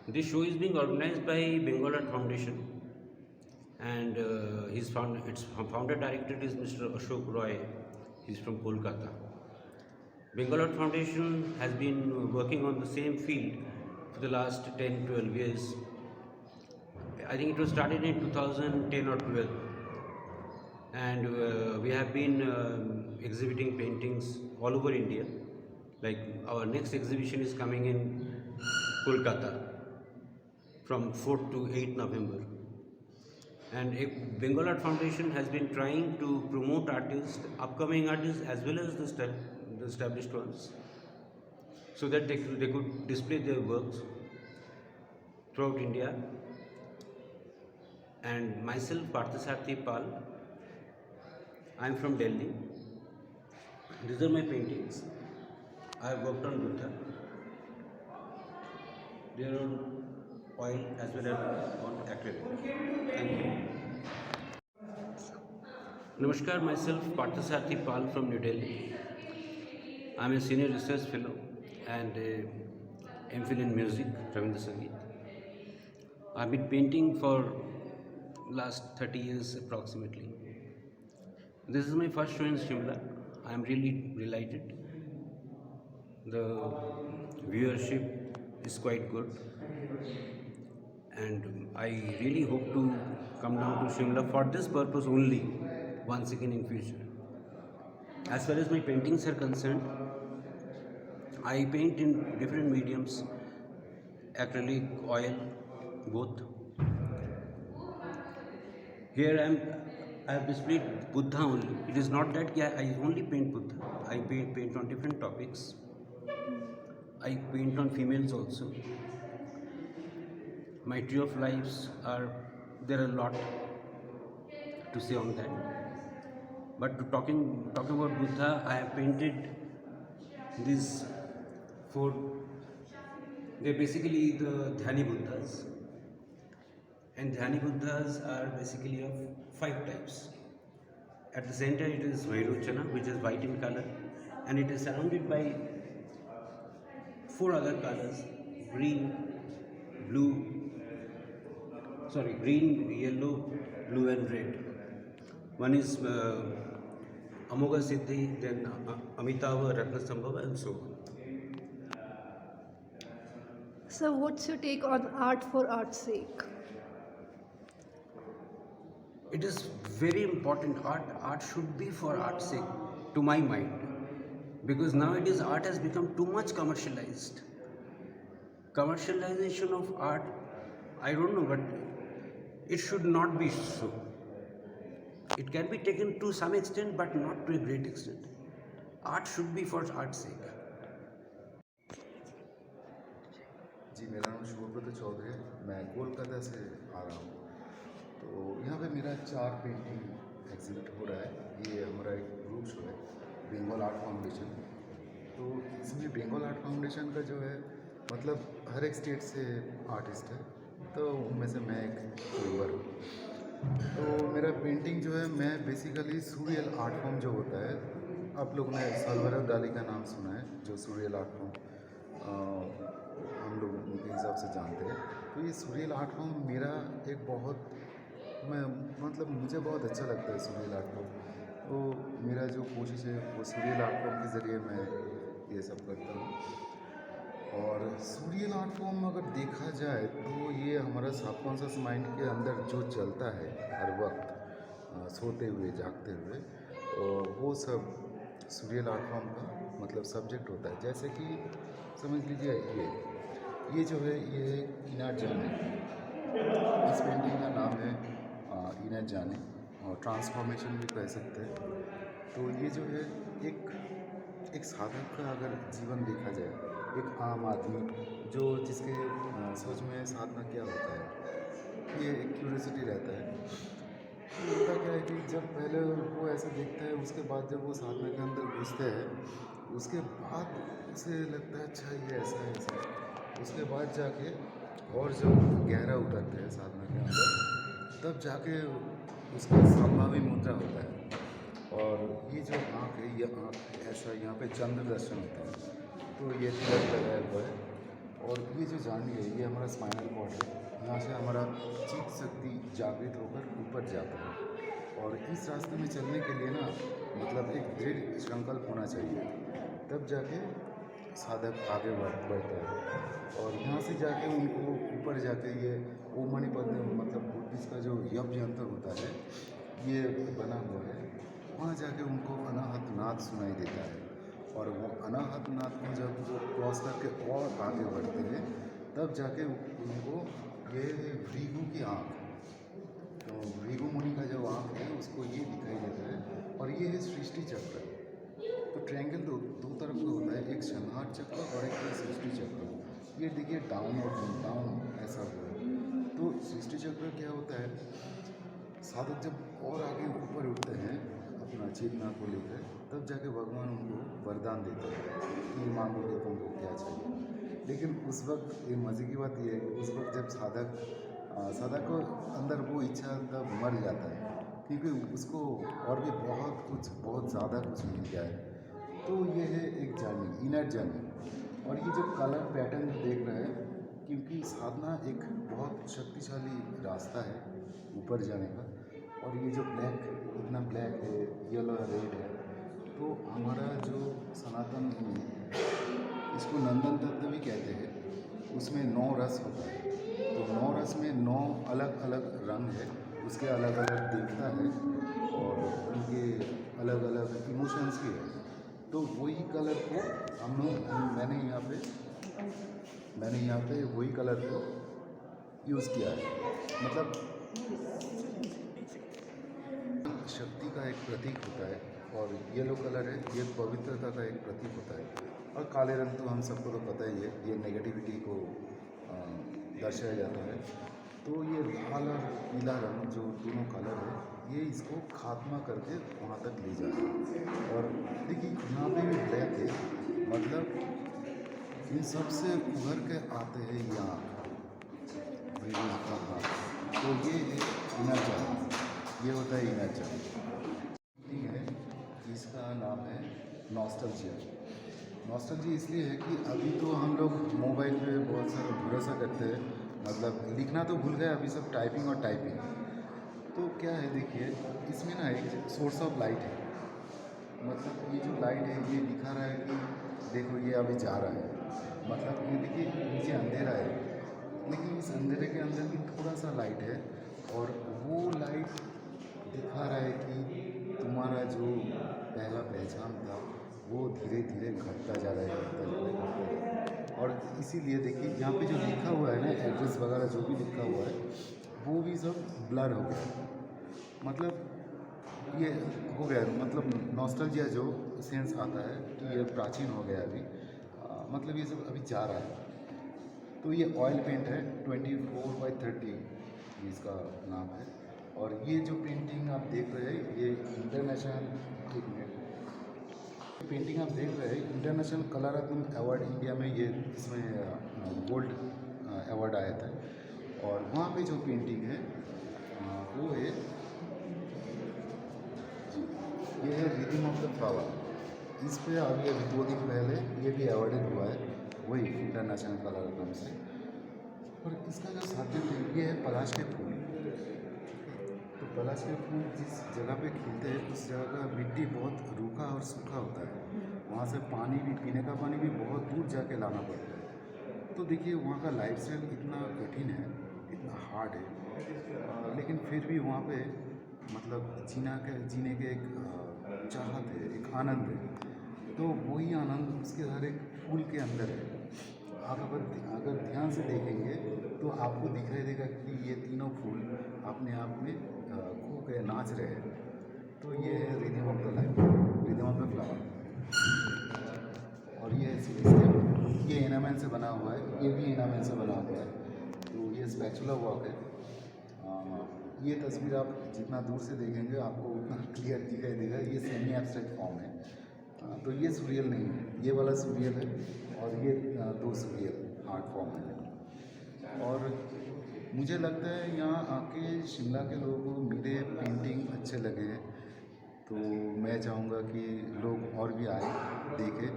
This show is being organized by Bengal Art Foundation, and its founder director is Mr. Ashok Roy. He's from Kolkata. Bengal Art Foundation has been working on the same field for the last 10-12 years. I think it was started in 2010 or 12, and we have been exhibiting paintings all over India. Like our next exhibition is coming in Kolkata from 4th to 8th November. And Bengal Art Foundation has been trying to promote artists, upcoming artists as well as the established ones, so that they could display their works throughout India. And myself, Parthasarathi Pal, I am from Delhi. These are my paintings. I have worked on Buddha. They are on oil as well as on acrylic. Thank you. Namaskar, myself Parthasarathi Pal from New Delhi. I am a senior research fellow and MPhil in music, Ravindra Sangeet. I have been painting for last 30 years approximately. This is my first show in Shimla. I am really delighted. The viewership is quite good, and I really hope to come down to Shimla for this purpose only once again in future. As far as my paintings are concerned, I paint in different mediums, acrylic, oil, both. Here I have displayed Buddha only. It is not that I only paint Buddha. I paint on different topics. I paint on females also. My tree of lives there are a lot to say on that. But talking about Buddha, I have painted these four. They're basically the Dhyani Buddhas. And Dhyani Buddhas are basically of 5 types. At the center it is Vairochana, which is white in color, and it is surrounded by 4 other colors: green, yellow, blue and red. One is Amogha Siddhi, then Amitabha, Ratnasambhava and so on. So what's your take on art for art's sake? It is very important. Art should be for art's sake, to my mind, because nowadays art has become too much commercialized. Commercialization of art, I don't know, but it should not be so. It can be taken to some extent, but not to a great extent. Art should be for art's sake. जी, मेरा नाम शुभब्रत चौधरी है। मैं कोलकाता से आ रहा हूँ। तो यहाँ पे मेरा 4 पेंटिंग एग्जिबिट हो रहा है। ये हमारा एक ग्रुप शो है, बंगाल आर्ट फाउंडेशन। तो इसमें बंगाल आर्ट फाउंडेशन का जो है मतलब हर एक स्टेट से आर्टिस्ट है, तो उनमें से मैं एक मेंबर हूँ। तो मेरा पेंटिंग जो है, मैं बेसिकली सूरियल आर्ट फॉर्म जो होता है, आप लोगों ने साल्वाडोर डाली का नाम सुना है, जो सूरियल आर्ट फॉर्म हम लोग उनके हिसाब से जानते हैं। तो ये सूरियल आर्ट फॉर्म मेरा एक बहुत मुझे बहुत अच्छा लगता है सूरियल आर्ट फॉर्म। तो मेरा जो कोशिश है वो सूरियल आर्ट फॉर्म के ज़रिए मैं ये सब करता हूँ। और सूरियल आर्ट फॉर्म अगर देखा जाए तो ये हमारा सबकॉन्शियस माइंड के अंदर जो चलता है हर वक्त, सोते हुए जागते हुए, वो सब सूरियल आर्ट फॉर्म का मतलब सब्जेक्ट होता है। जैसे कि समझ लीजिए ये जो है, ये इनायत जानी, इस पेंटिंग का नाम है इनायत जानी, और ट्रांसफॉर्मेशन भी कह सकते हैं। तो ये जो है एक साधक का अगर जीवन देखा जाए, एक आम आदमी जिसके सोच में साधना क्या होता है, ये एक क्यूरियोसिटी रहता है। तो होता क्या है कि जब पहले वो ऐसा देखता है, उसके बाद जब वो साधना के अंदर घुसते हैं, उसके बाद उसे लगता है अच्छा ये ऐसा है ऐसा। उसके बाद जाके और जब गहरा उतरते हैं साधना के अंदर, तब जाके उसका संभावी मुद्रा होता है। और ये जो आँख है, ये आँख ऐसा यहाँ पे चंद्र दर्शन होता है। तो ये तिलक लगाया हुआ है, और ये जो जार्नी है ये हमारा स्पाइनल कॉर्ड है। यहाँ से हमारा चित्त शक्ति जागृत होकर ऊपर जाता है और इस रास्ते में चलने के लिए ना मतलब एक दृढ़ संकल्प होना चाहिए, तब जाके साधक आगे बढ़ता है। और यहाँ से जाके उनको ऊपर जाके ये ओम मणि पद में मतलब बुद्धिस्ट का जो यज्ञ यंत्र होता है ये बना हुआ है, वहाँ जाके उनको अनाहत नाद सुनाई देता है। और वो अनाहत नाद को जब वो क्रॉस करके और आगे बढ़ते हैं तब जाके उनको ये भृगु की आँख, तो भृगु मुनि का जो आँख है उसको ये दिखाई देता है और ये है सृष्टि चक्र। तो ट्रायंगल दो तरफ का होता है, एक संहार चक्र और एक है सृष्टि चक्र। ये देखिए डाउन और डाउन ऐसा हुआ है। तो सृष्टि चक्र क्या होता है, साधक जब और आगे ऊपर उठते हैं अपना चेतना को लेकर तब जाके भगवान उनको वरदान देते हैं कि मांगोगे तुमको क्या चाहिए। लेकिन उस वक्त ये मज़े की बात ये है कि उस वक्त जब साधक को अंदर वो इच्छा तब मर जाता है क्योंकि उसको और भी बहुत ज़्यादा कुछ मिल गया है। तो ये है एक जर्नी, इनर जर्नी। और ये जो कलर पैटर्न देख रहे हैं क्योंकि साधना एक बहुत शक्तिशाली रास्ता है ऊपर जाने का। और ये जो ब्लैक इतना ब्लैक है, येलो है, रेड है, तो हमारा जो सनातन में इसको नंदन तत्व भी कहते हैं, उसमें 9 रस होता है। तो 9 रस में 9 अलग अलग रंग है, उसके अलग अलग देवता है और उनके अलग अलग इमोशंस भी है। तो वही कलर को मैंने यहाँ पे वही कलर को यूज़ किया है। मतलब शक्ति का एक प्रतीक होता है और येलो कलर है, ये पवित्रता का एक प्रतीक होता है। और काले रंग तो हम सबको तो पता ही है, ये नेगेटिविटी को दर्शाया जाता है। तो ये लाल और पीला रंग जो दोनों कलर है ये इसको खात्मा करके वहाँ तक ले जाता है। और देखिए यहाँ पे भी ब्लैक है, मतलब इन सबसे उभर के आते हैं यहाँ का हाथ। तो ये एक इनर चार्ज, ये होता है इनर चार्ज। ठीक है, इसका नाम है नॉस्टैल्जिया। नॉस्टैल्जिया इसलिए है कि अभी तो हम लोग मोबाइल पे बहुत सारा भरोसा करते हैं, मतलब लिखना तो भूल गए, अभी सब टाइपिंग और टाइपिंग। तो क्या है देखिए, इसमें ना एक सोर्स ऑफ लाइट है, मतलब ये जो लाइट है ये दिखा रहा है कि देखो ये अभी जा रहा है। मतलब ये देखिए नीचे अंधेरा है, लेकिन इस अंधेरे के अंदर भी थोड़ा सा लाइट है और वो लाइट दिखा रहा है कि तुम्हारा जो पहला पहचान था वो धीरे धीरे घटता जा रहा है। और इसीलिए देखिए यहाँ पे जो लिखा हुआ है ना, एड्रेस वगैरह जो भी लिखा हुआ है वो भी सब ब्लर हो गया। मतलब ये हो गया, मतलब नॉस्टैल्जिया जो सेंस आता है कि ये प्राचीन हो गया अभी, मतलब ये सब अभी जा रहा है। तो ये ऑयल पेंट है, 24x30 इसका नाम है। और ये जो पेंटिंग आप देख रहे हैं ये इंटरनेशनल पेंटिंग आप देख रहे हैं इंटरनेशनल कलारत्न अवार्ड इंडिया में, ये इसमें गोल्ड अवार्ड आया था। और वहाँ पे जो पेंटिंग है वो है, ये है रिदम ऑफ द फ्लावर। इस पे अभी 2 दिन पहले ये भी अवार्डेड हुआ है, वही इंटरनेशनल कलारत्न से। और इसका जो सब्जेक्ट है ये है पलाश के फूल। तो पलाश के फूल जिस जगह पे खिलते हैं उस जगह का मिट्टी बहुत रूखा और सूखा होता है, वहाँ से पानी भी, पीने का पानी भी बहुत दूर जाके लाना पड़ता है। तो देखिए वहाँ का लाइफस्टाइल इतना कठिन है, इतना हार्ड है, लेकिन फिर भी वहाँ पे मतलब जीने के एक चाहत है, एक आनंद है। तो वही आनंद उसके हर एक फूल के अंदर है। आप अगर ध्यान से देखेंगे तो आपको दिखाई देगा कि ये तीनों फूल अपने आप में खो के नाच रहे हैं। तो ये है rhythm of the life, rhythm of the flower. और ये एनामेल से बना हुआ है, ये भी एनामेल से बना हुआ है। तो ये स्पैचुला वर्क है। ये तस्वीर आप जितना दूर से देखेंगे आपको उतना क्लियर दिखाई देगा। ये सेमी एब्स्ट्रैक्ट फॉर्म है, तो ये सूरियल नहीं है, ये वाला सूरियल है और ये 2 सूरियल आर्ट फॉर्म है। और मुझे लगता है यहाँ आके शिमला के लोगों को मेरे पेंटिंग अच्छे लगे हैं, तो मैं चाहूँगा कि लोग और भी आए देखें।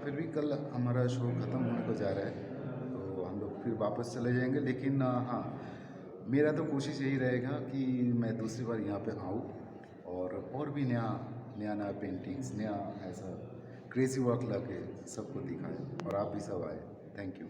फिर भी कल हमारा शो ख़त्म होने को जा रहा है, तो फिर वापस चले जाएंगे। लेकिन हाँ, मेरा तो कोशिश यही रहेगा कि मैं दूसरी बार यहाँ पे आऊँ और भी नया पेंटिंग्स, नया ऐसा क्रेजी वर्क ला के सबको दिखाएं और आप भी सब आए। Thank you.